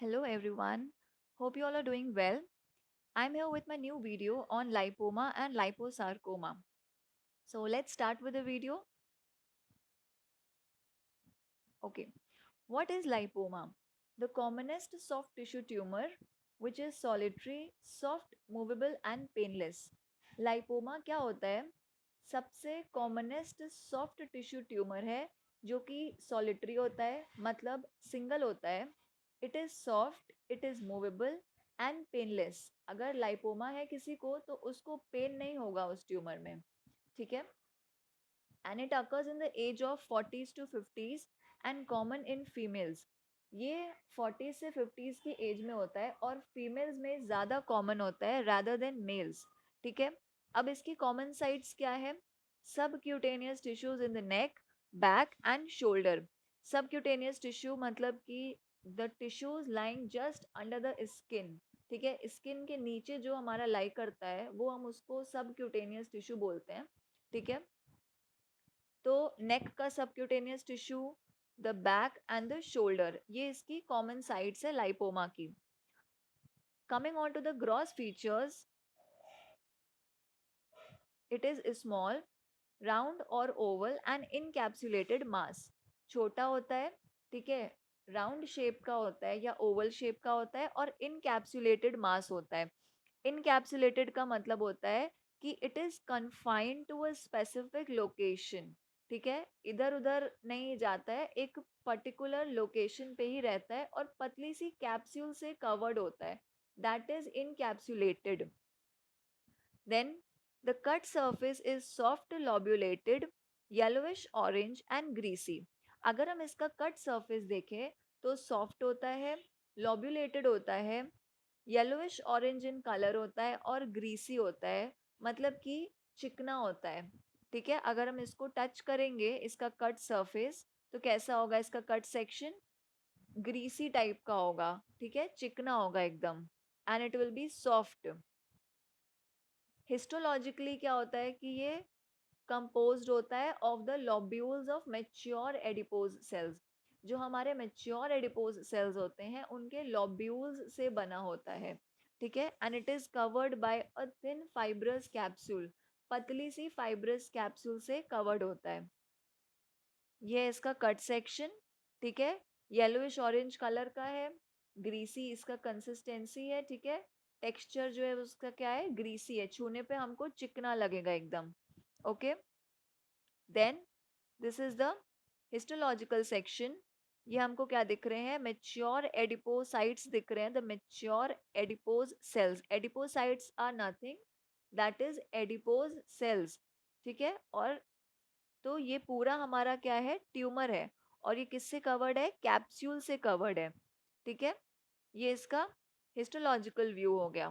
Hello everyone. Hope you all are doing well. I'm here with my new video on lipoma and liposarcoma. So let's start with the video. Okay. What is lipoma? The commonest soft tissue tumor which is solitary, soft, movable and painless. Lipoma क्या होता है? सबसे commonest soft tissue tumour है जो कि solitary होता है मतलब सिंगल होता है. It is soft, it is movable and painless. अगर लाइपोमा है किसी को तो उसको पेन नहीं होगा उस ट्यूमर में. ठीक है. And it occurs in the age of 40s to 50s and common in females. ये 40 से 50s की एज में होता है और फीमेल्स में ज़्यादा कॉमन होता है rather देन मेल्स. ठीक है. अब इसकी कॉमन साइट्स क्या है? सब cutaneous tissues in the neck, back and shoulder. सब क्यूटेनियस टिश्यू मतलब कि the tissues lying just under the skin. ठीक है. स्किन के नीचे जो हमारा लाई करता है वो हम उसको सब क्यूटेनियस टिश्यू बोलते हैं. ठीक है. तो नेक का subcutaneous tissue, the back and the shoulder, ये इसकी कॉमन साइट्स है लाइपोमा की. Coming on to the gross features, it is small, round और ओवल एंड इनकैप्सुलेटेड मास. छोटा होता है. ठीक है. राउंड शेप का होता है या ओवल शेप का होता है और इनकैप्सुलेटेड मास होता है. इनकैप्सुलेटेड का मतलब होता है कि it is confined to a specific location. ठीक है. इधर उधर नहीं जाता है, एक पर्टिकुलर लोकेशन पे ही रहता है और पतली सी कैप्सूल से कवर्ड होता है. That is encapsulated. Then the cut surface is soft lobulated, yellowish orange and greasy. अगर हम इसका कट सरफेस देखें तो सॉफ्ट होता है, लॉब्यूलेटेड होता है, येलोइश ऑरेंज इन कलर होता है और ग्रीसी होता है. मतलब कि चिकना होता है. ठीक है. अगर हम इसको टच करेंगे इसका कट सरफेस तो कैसा होगा इसका कट सेक्शन? ग्रीसी टाइप का होगा. ठीक है. चिकना होगा एकदम. And it will be soft. Histologically क्या होता है कि ये कंपोज्ड होता है of the lobules of mature adipose cells. जो हमारे मैच्योर एडिपोज सेल्स होते हैं उनके लोब्यूल्स से बना होता है. ठीक है. And it is covered by a thin fibrous capsule. पतली सी फाइब्रस कैप्सूल से कवर्ड होता है. ये है इसका कट सेक्शन. ठीक है. येलोइश ऑरेंज कलर का है. ग्रीसी इसका कंसिस्टेंसी है. ठीक है. टेक्सचर जो है उसका क्या है? ग्रीसी है. छूने पे हमको चिकना लगेगा एकदम. Okay. Then this is the histological section. ये हमको क्या दिख रहे हैं? मेच्योर एडिपोसाइट्स दिख रहे हैं. The mature adipose cells. Adipocytes are nothing, that is adipose cells. ठीक है. और तो ये पूरा हमारा क्या है? ट्यूमर है. और ये किससे कवर्ड है? कैप्सूल से कवर्ड है. ठीक है. ये इसका हिस्टोलॉजिकल व्यू हो गया.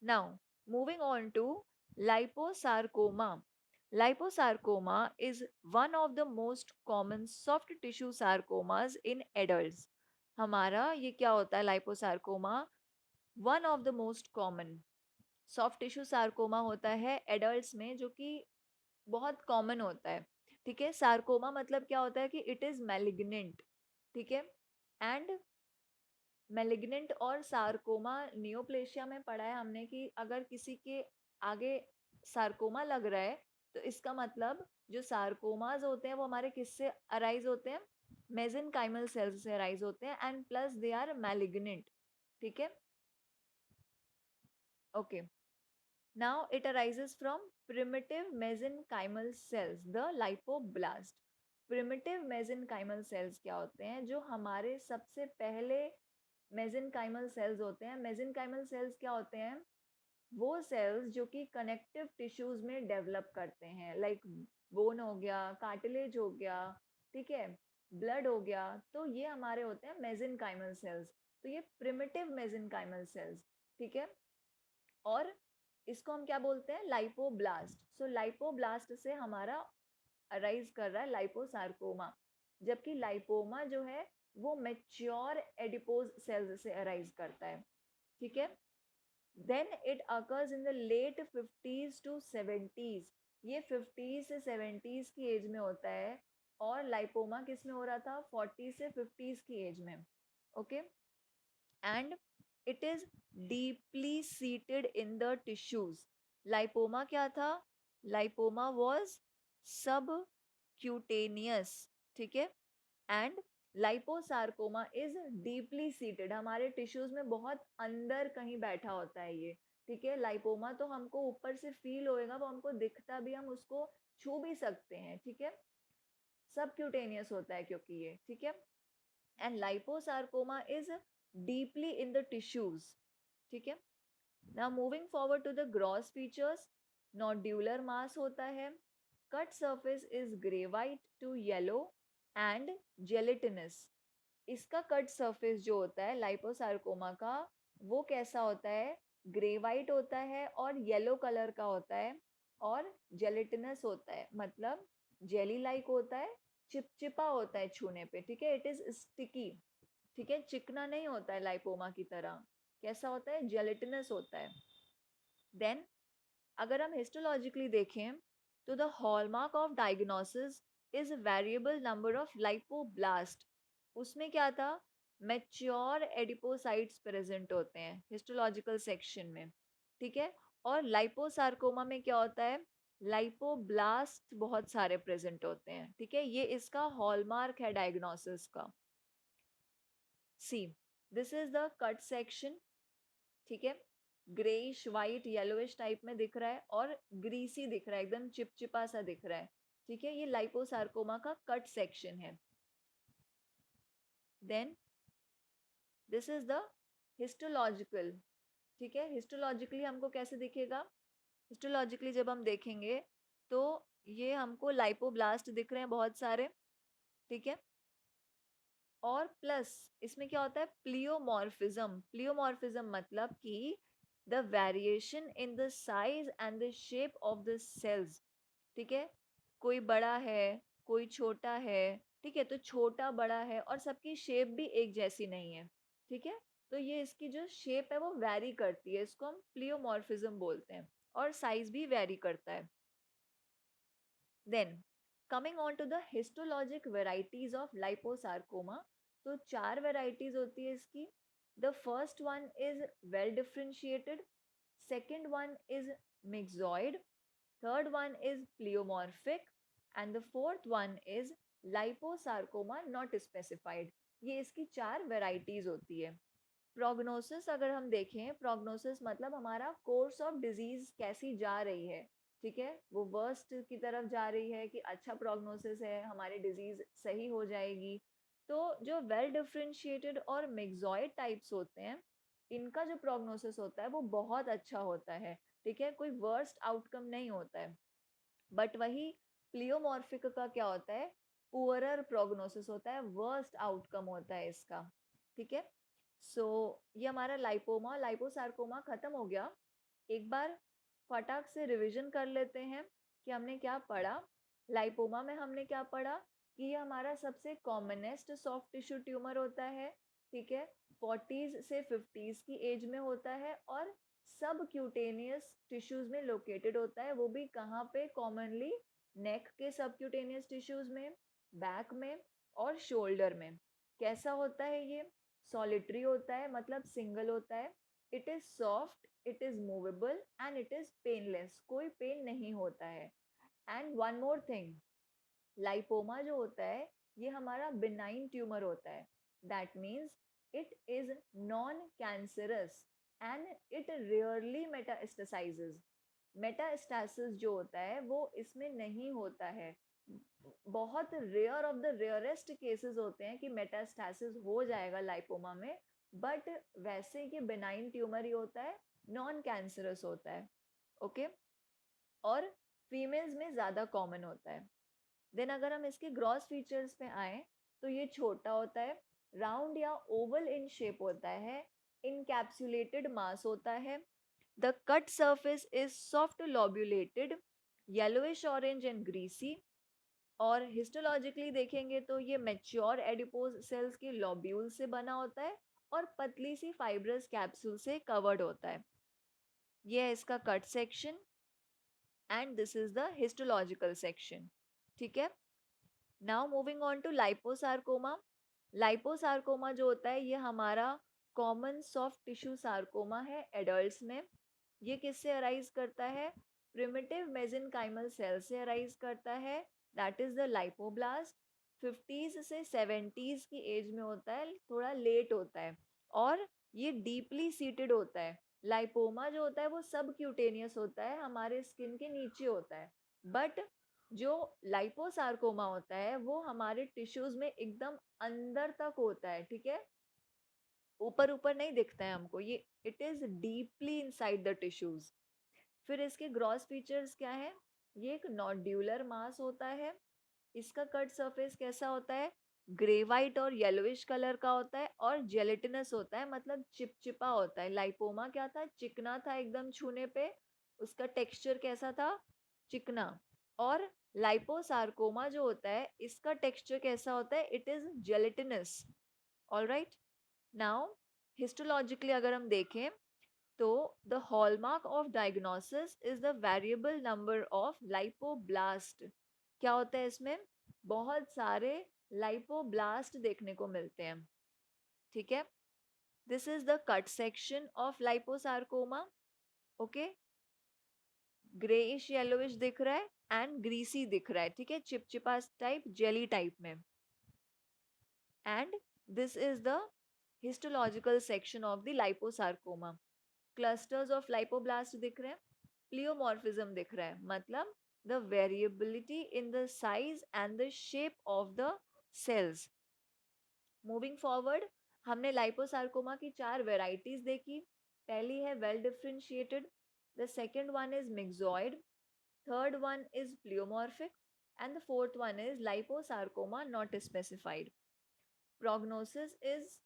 Now, moving on to liposarcoma. Liposarcoma is one of the most common soft tissue sarcomas in adults. हमारा ये क्या होता है? Liposarcoma one of the most common soft tissue sarcoma होता है एडल्ट्स में जो कि बहुत कॉमन होता है. ठीक है. सार्कोमा मतलब क्या होता है कि इट इज मैलिग्नेंट. ठीक है. एंड मेलिग्नेंट और सार्कोमा नियोप्लेशिया में पढ़ा है हमने कि अगर किसी के आगे सार्कोमा लग रहा है तो इसका मतलब जो सार्कोमाज होते हैं वो हमारे किससे अराइज होते हैं? मेसेनकाइमल सेल्स से अराइज होते हैं and plus they are malignant. ठीक है. Okay. Now it arises from primitive mesenchymal cells, the lipoblast. Primitive mesenchymal cells क्या होते हैं? जो हमारे सबसे पहले मेसेनकाइमल सेल्स होते हैं. मेसेनकाइमल सेल्स क्या होते हैं? वो सेल्स जो कि कनेक्टिव टिश्यूज में डेवलप करते हैं. लाइक बोन हो गया, कार्टिलेज हो गया. ठीक है. ब्लड हो गया. तो ये हमारे होते हैं मेसेनकाइमल सेल्स. तो ये प्रिमिटिव मेसेनकाइमल सेल्स. ठीक है. और इसको हम क्या बोलते हैं? लाइपोब्लास्ट. सो लाइपोब्लास्ट से हमारा अराइज कर रहा है लाइपोसार्कोमा. जबकि लाइपोमा जो है वो मेच्योर एडिपोज सेल्स से अराइज करता है. ठीक है. Then it occurs in the late 50s to 70s. ये 50 से 70s की एज में होता है. और लाइपोमा किस में हो रहा था? 40 से 50s की एज में. Okay. and it is deeply seated in the tissues. Lipoma क्या था? लाइपोमा was subcutaneous, ठीक है, and liposarcoma is deeply seated, हमारे टिश्यूज में बहुत अंदर कहीं बैठा होता है ये, ठीक है। लाइपोमा तो हमको ऊपर से फील होएगा, वो हमको दिखता भी, हम उसको छू भी सकते हैं, ठीक है, सबक्यूटेनियस होता है क्योंकि ये, ठीक है। And liposarcoma is deeply in the tissues, ठीक है। Now moving forward to the gross features, nodular mass होता है, cut surface is grey white to yellow and gelatinous. इसका कट सरफेस जो होता है लाइपोसार्कोमा का, वो कैसा होता है? ग्रे वाइट होता है और येलो कलर का होता है और जेलेटिनस होता है, मतलब जेली लाइक होता है, चिपचिपा होता है छूने पे, ठीक है। इट इज स्टिकी, ठीक है, चिकना नहीं होता है लाइपोमा की तरह। कैसा होता है? जेलेटिनस होता है। देन अगर हम हिस्टोलॉजिकली देखें तो the hallmark of diagnosis is variable number of lipoblast. उसमें क्या था? मैच्योर एडिपोसाइट्स प्रेजेंट होते हैं हिस्टोलॉजिकल सेक्शन में, ठीक है। और लाइपोसार्कोमा में क्या होता है? लाइपोब्लास्ट बहुत सारे प्रेजेंट होते हैं, ठीक है। ये इसका हॉलमार्क है डायग्नोसिस का। See, this is the cut section, ठीक है। ग्रेइश वाइट येलोइश टाइप में दिख रहा है और ग्रीसी दिख रहा है, एकदम चिपचिपा सा दिख रहा है, ठीक है। ये लाइपोसार्कोमा का कट सेक्शन है। Then this is the histological, ठीक है। हिस्टोलॉजिकली हमको कैसे दिखेगा? हिस्टोलॉजिकली जब हम देखेंगे तो ये हमको लाइपोब्लास्ट दिख रहे हैं बहुत सारे, ठीक है। और प्लस इसमें क्या होता है? प्लियोमॉर्फिज्म। प्लियोमॉर्फिज्म मतलब कि the variation in the size and the shape of the cells, ठीक है। कोई बड़ा है, कोई छोटा है, ठीक है, तो छोटा बड़ा है और सबकी शेप भी एक जैसी नहीं है, ठीक है। तो ये इसकी जो शेप है वो वैरी करती है, इसको हम प्लियोमॉर्फिज्म बोलते हैं, और साइज भी वैरी करता है। Then coming on to the histologic varieties of liposarcoma, तो चार वेराइटीज होती है इसकी। The first one is well differentiated, second one is myxoid, third one is pleomorphic and the fourth one is liposarcoma not specified। ये इसकी चार varieties होती है। प्रोग्नोसिस अगर हम देखें, प्रोग्नोसिस मतलब हमारा कोर्स ऑफ डिजीज कैसी जा रही है, ठीक है, वो वर्स्ट की तरफ जा रही है कि अच्छा प्रोग्नोसिस है, हमारी डिजीज सही हो जाएगी। तो जो वेल डिफरेंशिएटेड और मिक्सॉइड टाइप्स होते हैं, इनका जो प्रोग्नोसिस होता है वो बहुत अच्छा होता है, ठीक है, कोई वर्स्ट आउटकम नहीं होता है। बट वही प्लियोमॉर्फिक का क्या होता है? पुअरर प्रोग्नोसिस होता है, वर्स्ट आउटकम होता है इसका, ठीक है। सो ये हमारा लाइपोमा लाइपोसार्कोमा खत्म हो गया। एक बार फटाक से रिवीजन कर लेते हैं कि हमने क्या पढ़ा। लाइपोमा में हमने क्या पढ़ा कि ये हमारा सबसे कॉमनेस्ट सॉफ्ट टिश्यू ट्यूमर होता है, ठीक है। 40s से 50s की एज में होता है और सब क्यूटेनियस टिश्यूज में लोकेटेड होता है, वो भी कहाँ पे? कॉमनली नेक के सबक्यूटेनियस टिश्यूज में, बैक में और शोल्डर में। कैसा होता है ये? सॉलिटरी होता है, मतलब सिंगल होता है। It is soft, it is movable and it is painless, कोई पेन नहीं होता है। And one more thing, lipoma जो होता है ये हमारा बिनाइन ट्यूमर होता है। That means it is non cancerous and it rarely metastasises. Metastasis जो होता है वो इसमें नहीं होता है। बहुत rare of the rarest cases होते हैं कि मेटास्टेसिस हो जाएगा लाइपोमा में, बट वैसे ये बिनाइन ट्यूमर ही होता है, नॉन कैंसरस होता है, ओके। और फीमेल्स में ज़्यादा कॉमन होता है। देन अगर हम इसके ग्रॉस फीचर्स पे आए तो ये छोटा होता है, राउंड या ओवल इन शेप होता है, इनकैप्सुलेटेड मास होता है, the cut surface is soft lobulated, yellowish orange and greasy. और हिस्टोलॉजिकली देखेंगे तो ये मैच्योर एडिपोज सेल्स के लॉब्यूल से बना होता है और पतली सी फाइब्रस कैप्सूल से कवर्ड होता है। ये है इसका cut section and this is the histological section, ठीक है। Now moving on to liposarcoma. Liposarcoma जो होता है ये हमारा कॉमन सॉफ्ट टिश्यू सार्कोमा है एडल्ट्स में। ये किससे अराइज करता है? प्रिमिटिव मेसेनकाइमल सेल से अराइज करता है, दैट इज द लाइपोब्लास्ट। 50s से 70s की एज में होता है, थोड़ा लेट होता है, और ये डीपली सीटेड होता है। लाइपोमा जो होता है वो सब क्यूटेनियस होता है, हमारे स्किन के नीचे होता है, बट जो लाइपोसार्कोमा होता है वो हमारे टिश्यूज में एकदम अंदर तक होता है, ठीक है, ऊपर ऊपर नहीं दिखता है हमको ये, it is deeply inside the tissues. फिर इसके ग्रॉस फीचर्स क्या है? ये एक नोड्यूलर मास होता है। इसका कट सरफेस कैसा होता है? ग्रे वाइट और येलोइश कलर का होता है, और जेलेटिनस होता है, मतलब चिपचिपा होता है। लाइपोमा क्या था? चिकना था एकदम छूने पे, उसका टेक्सचर कैसा था? चिकना। और लाइपोसार्कोमा जो होता है इसका टेक्सचर कैसा होता है? It is gelatinous. Alright, now histologically अगर हम देखें तो the hallmark of diagnosis is the variable number of lipoblast. क्या होता है इसमें? बहुत सारे लाइपोब्लास्ट देखने को मिलते हैं, ठीक है। This is the cut section of liposarcoma. Okay, greyish yellowish दिख रहा है एंड ग्रीसी दिख रहा है, ठीक है, चिपचिपा टाइप, जेली टाइप में। And this is the histological section of the liposarcoma. Clusters of lipoblast दिख रहे हैं, प्लियोमॉर्फिज्म दिख रहा है, मतलब the variability in the size and the shape of the cells. Moving forward, हमने लाइपोसार्कोमा की 4 वेराइटीज देखी। पहली है well differentiated, the second one is myxoid, third one is pleomorphic, and the fourth one is liposarcoma not specified. Prognosis is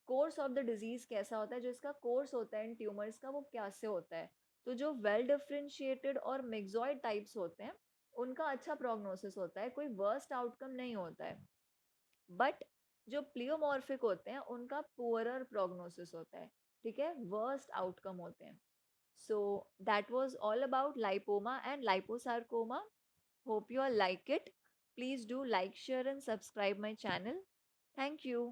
course of the disease कैसा होता है, जो इसका कोर्स होता है इन ट्यूमर्स का वो कैसे होता है। तो जो वेल डिफरेंशिएटेड और मिक्सॉइड टाइप्स होते हैं उनका अच्छा प्रोग्नोसिस होता है, कोई वर्स्ट आउटकम नहीं होता है। बट जो प्लियोमॉर्फिक होते हैं उनका पुअरर प्रोग्नोसिस होता है, ठीक है, वर्स्ट आउटकम होते हैं। So that was all about lipoma and liposarcoma. Hope you all like it. Please do like, share and subscribe my channel. Thank you.